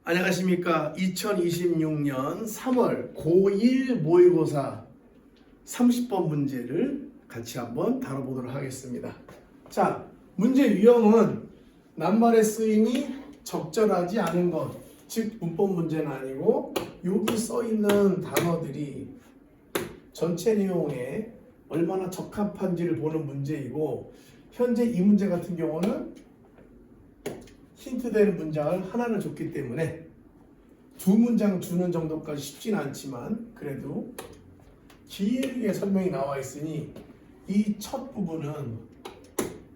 안녕하십니까. 2026년 3월 고1 모의고사 30번 문제를 같이 한번 다뤄보도록 하겠습니다. 자, 문제 유형은 낱말의 쓰임이 적절하지 않은 것, 즉 문법 문제는 아니고 여기 써있는 단어들이 전체 내용에 얼마나 적합한지를 보는 문제이고, 현재 이 문제 같은 경우는 힌트되는 문장을 하나를 줬기 때문에 두 문장 주는 정도까지 쉽진 않지만 그래도 길게 설명이 나와 있으니 이 첫 부분은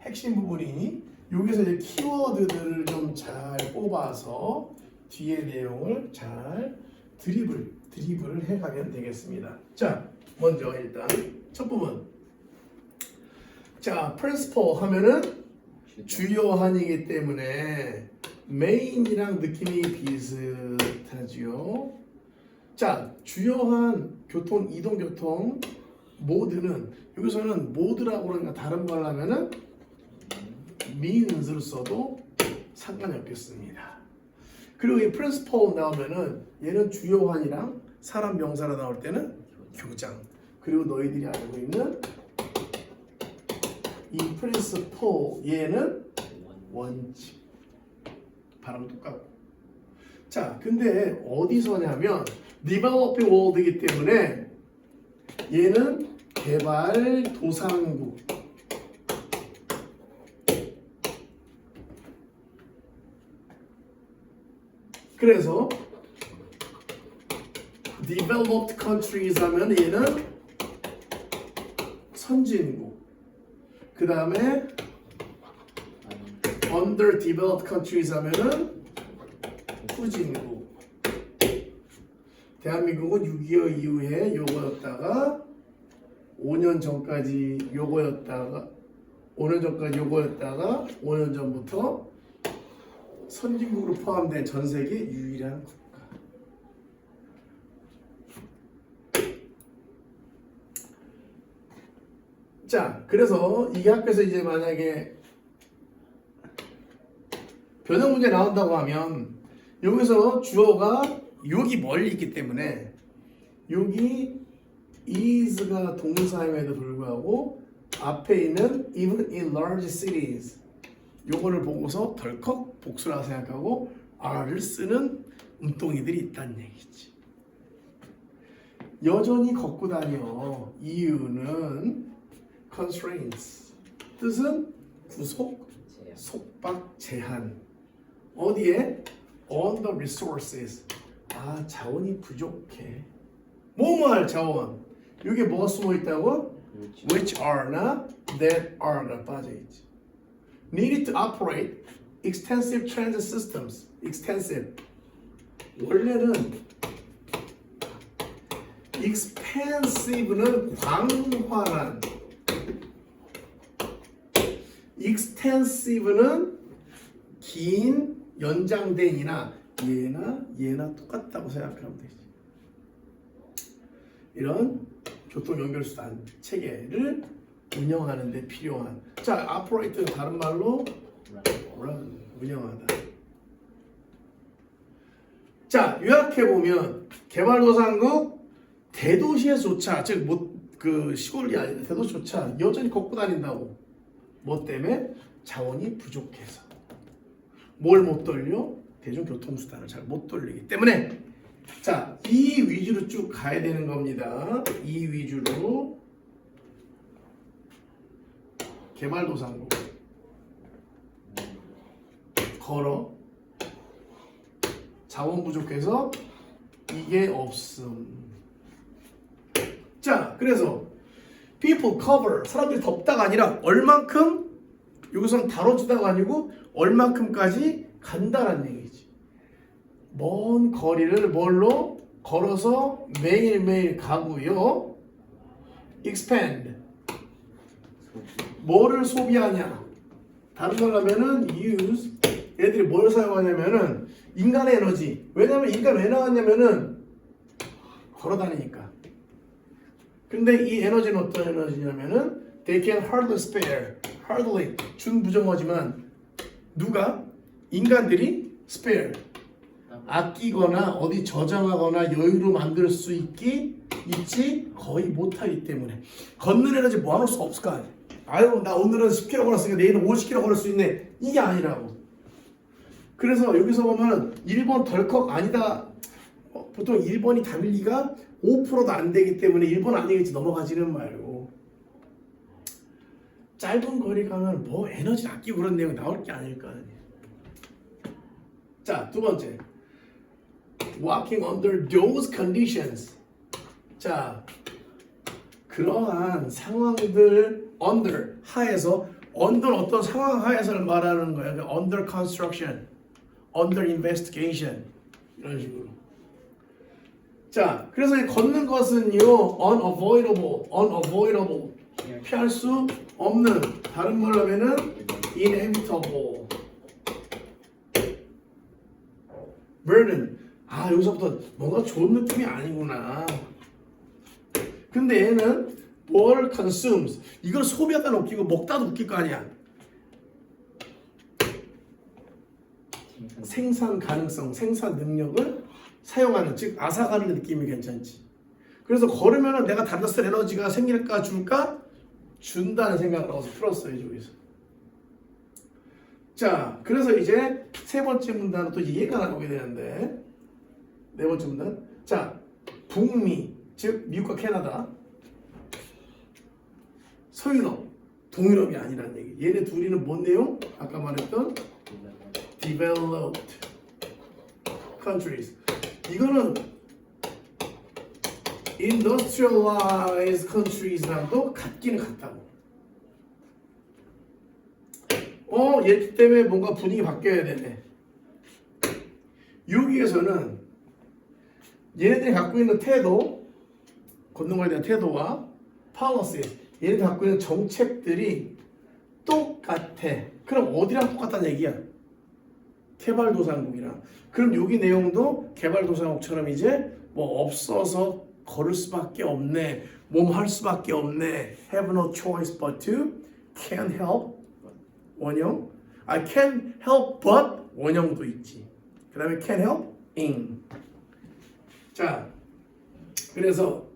핵심 부분이니 여기서 이제 키워드들을 좀 잘 뽑아서 뒤에 내용을 잘 드리블을 해가면 되겠습니다. 자, 먼저 일단 첫 부분. 자, principal 하면은 주요한이기 때문에 메인이랑 느낌이 비슷하지요. 자, 주요한 교통, 이동교통 모드는 여기서는 모드라고 그러니까 다른 걸 하면은 means를 써도 상관이 없겠습니다. 그리고 이 principal 나오면은 얘는 주요한이랑 사람 명사로 나올 때는 교장. 그리고 너희들이 알고 있는 이 principle 얘는 원칙. 발음 똑같고. 자, 근데 어디서냐면 developing world이기 때문에 얘는 개발도상국. 그래서 developed countries 하면 얘는 선진국. 그 다음에 underdeveloped countries 하면은 후진국. 대한민국은 6.25 이후에 요거였다가 5년 전까지 요거였다가 5년 전까지 요거였다가 5년 전부터 선진국으로 포함된 전 세계 유일한 국가. 자, 그래서 이 학교에서 이제 만약에 변형 문제 나온다고 하면 여기서 주어가 여기 멀리 있기 때문에 여기 is가 동사임에도 불구하고 앞에 있는 even in large cities 요거를 보고서 덜컥 복수라 생각하고 R를 쓰는 운동이들이 있다는 얘기지. 여전히 걷고 다녀. 이유는 constraints. 뜻은 구속, 속박, 제한. 어디에? On the resources. 아, 자원이 부족해. 뭐뭐할 자원. 여기에 뭐가 숨어 있다고? Which are나 that are가 빠져있지. Needed to operate extensive transit systems. extensive. 원래는 expansive는 광활한. extensive는 긴, 연장된이나 얘나 똑같다고 생각하면 되지. 이런 교통 연결수단 체계를 운영하는 데 필요한. 자, operate는 다른 말로 run, 운영하다. 자, 요약해보면 개발도상국 대도시에서조차, 즉 그 시골이 아니라 대도시조차 여전히 걷고 다닌다고. 뭐 때문에? 자원이 부족해서. 뭘 못 돌려? 대중교통수단을 잘 못 돌리기 때문에. 자, 이 위주로 쭉 가야 되는 겁니다. 이 위주로. 개발도상국 걸어. 자원 부족해서 이게 없음. 자, 그래서 people cover, 사람들이 덮다가 아니라 얼만큼, 여기서는 다뤄주다가 아니고 얼만큼까지 간다는 얘기지. 먼 거리를 뭘로? 걸어서 매일매일 가고요. expand, 뭐를 소비하냐? 다른 말로 하면은 use, 얘들이 뭘 사용하냐면은 인간의 에너지. 왜냐면 인간 왜 나왔냐면은 걸어다니니까. 근데 이 에너지는 어떤 에너지냐면은 they can hardly spare, hardly 준부정어지만 누가? 인간들이 spare 아끼거나 어디 저장하거나 여유로 만들 수 있지 거의 못하기 때문에 걷는 에너지 모아놓을 수 없을 거 아니야. 아유 나 오늘은 10km 걸었으니까 내일은 50km 걸을 수 있네. 이게 아니라고. 그래서 여기서 보면 1번 덜컥 아니다. 보통 1번이 답일리가 5%도 안 되기 때문에 1번 아니겠지 넘어가지는 말고 짧은 거리 가면 뭐 에너지 아끼고 그런 내용 나올 게 아닐 거 아니에요. 자, 두 번째. Walking under those conditions. 자, 그러한 상황들 under 하에서 under 어떤 상황 하에서를 말하는 거예요. 그러니까 under construction, under investigation 이런 식으로. 자, 그래서 이 걷는 것은요 unavoidable 피할 수 없는 다른 말로 하면은 inevitable burden. 아 여기서부터 뭔가 좋은 느낌이 아니구나. 근데 얘는 뭘 consumes 이걸 소비하다 웃기고 먹다도 웃길 거 아니야. 생산 가능성, 생산 능력을 사용하는 즉 앗아가는 느낌이 괜찮지. 그래서 걸으면은 내가 받았을 에너지가 생길까 줄까? 준다는 생각을 하고서 풀었어요 여기서. 자 그래서 이제 세 번째 문단은 또 이해가 나오게 되는데 네 번째 문단. 자 북미 즉 미국과 캐나다 서유럽 동유럽이 아니라는 얘기. 얘네 둘이는 뭔 내용? 아까 말했던 developed countries. 이거는 industrialized countries랑도 같기는 같다고. 얘 때문에 뭔가 분위기 바뀌어야 되네. 여기에서는 얘네들이 갖고 있는 태도, 걷는 거에 대한 태도와 policy, 얘네들이 갖고 있는 정책들이 똑같아. 그럼 어디랑 똑같다는 얘기야? 개발도상국이랑. 그럼 여기 내용도 개발도상국처럼 이제 뭐 없어서 걸을 수밖에 없네, 몸 할 수밖에 없네, have no choice but to, can't help 원형, I can't help but 원형도 있지. 그 다음에 can't help ing. 자, 그래서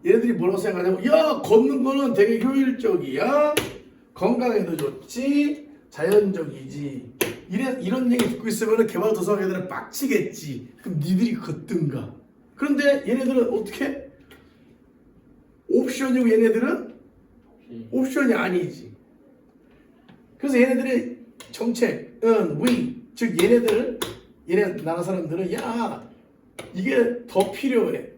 얘네들이 뭐라고 생각하냐면 야 걷는 거는 되게 효율적이야, 건강에도 좋지, 자연적이지. 이런 얘기 듣고 있으면 개발도상 애들은 빡치겠지. 그럼 니들이 걷든가. 그런데 얘네들은 어떻게? 옵션이고 얘네들은 옵션이 아니지. 그래서 얘네들의 정책은 즉 얘네 나라 사람들은 야 이게 더 필요해.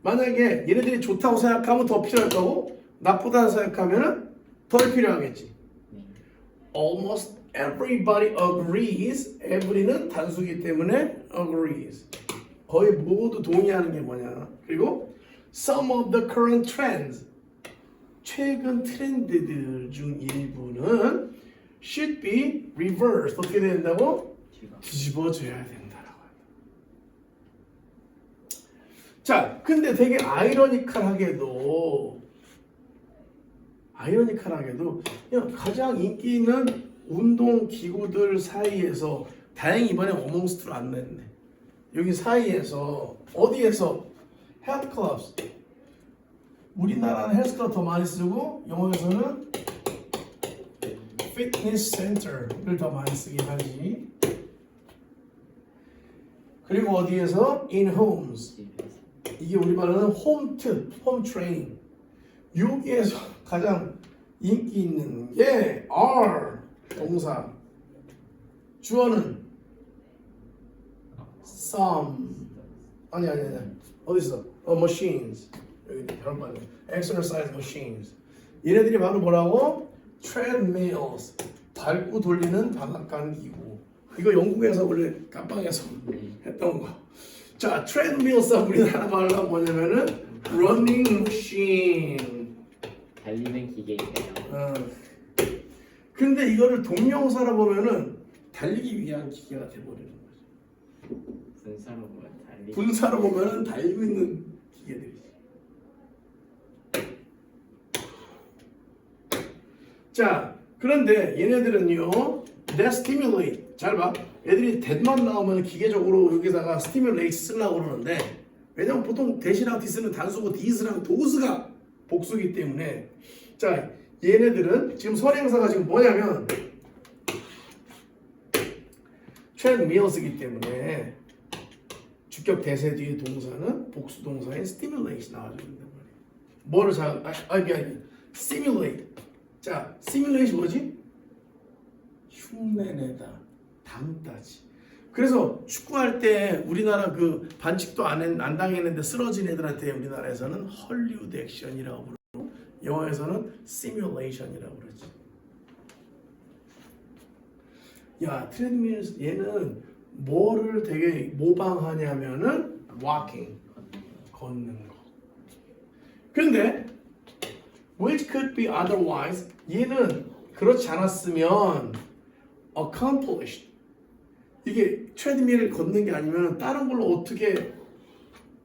만약에 얘네들이 좋다고 생각하면 더 필요할 거고 나쁘다고 생각하면 덜 필요하겠지. Almost everybody agrees. every는 단수기 때문에 agrees. 거의 모두 동의하는 게 뭐냐. 그리고 some of the current trends. 최근 트렌드들 중 일부는 should be reversed. 어떻게 된다고? 뒤집어져야 된다라고 합니다. 자, 근데 되게 아이러니컬하게도 그냥 가장 인기 있는 운동 기구들 사이에서 다행히 이번에 어몽스트로 안 냈네. 여기 사이에서 어디에서 헬스 클럽스. 우리나라는 헬스 클럽 더 많이 쓰고 영어에서는 피트니스 센터를 더 많이 쓰긴 하지. 그리고 어디에서 in homes. 이게 우리말로는 홈 트레이닝. 여기에서 가장 인기 있는 게 are 동사. 주어는 some. 아니 어디 있어? machines. 여기 바로 exercise machines. 얘네들이 바로 뭐라고? treadmills. 밟고 돌리는 방앗간 기구. 이거 영국에서 원래 깜빵에서 했던 거. 자, treadmills 우리나라 말로 뭐냐면은 running machine. 달리는 기계인데요. 근데 이거를 동명사로 보면은 달리기 위한 기계가 돼버리는 거죠. 분사로 보면은 달리고 있는 기계들이지. 자, 그런데 얘네들은요, they stimulate 잘 봐. 애들이 that만 나오면 기계적으로 여기다가 stimulate 쓰려고 그러는데 왜냐면 보통 that이랑 this는 단수고 this랑 those가 복수기 때문에 자 얘네들은 지금 선행사가 지금 뭐냐면 treadmills이기 때문에 주격 대세 뒤에 동사는 복수 동사인 stimulate 나와줘야 된단 말이에요. 뭐를 아니 stimulate. 자 stimulate 뭐지? 흉내내다, 담다지. 그래서 축구할 때 우리나라 그 반칙도 안 당했는데 쓰러진 애들한테 우리나라에서는 헐리우드 액션이라고 부르고 영어에서는 시뮬레이션이라고 그러지. 야 트레드밀 얘는 뭐를 되게 모방하냐면은 walking 걷는 거. 그런데 which could be otherwise 얘는 그렇지 않았으면 accomplished 이게 트레드밀을 걷는 게 아니면 다른 걸로 어떻게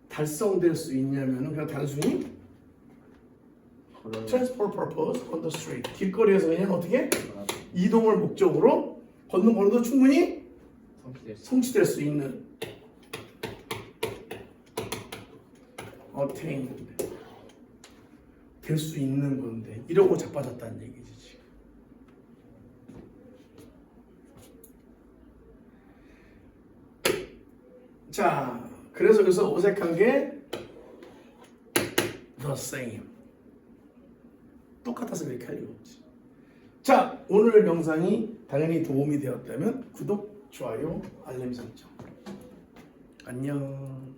달성될 수 있냐면은 그냥 단순히 transport purpose on the street 길거리에서 그냥 어떻게 이동을 목적으로 걷는 걸로도 충분히 성취될 수 있는 attain 될 수 있는 건데 이러고 자빠졌다는 얘기지 지금. 자, 그래서 여기서 어색한 게 the same. 똑같아서 그렇게 할 리가 없지. 자, 오늘 영상이 당연히 도움이 되었다면 구독, 좋아요, 알림 설정. 안녕.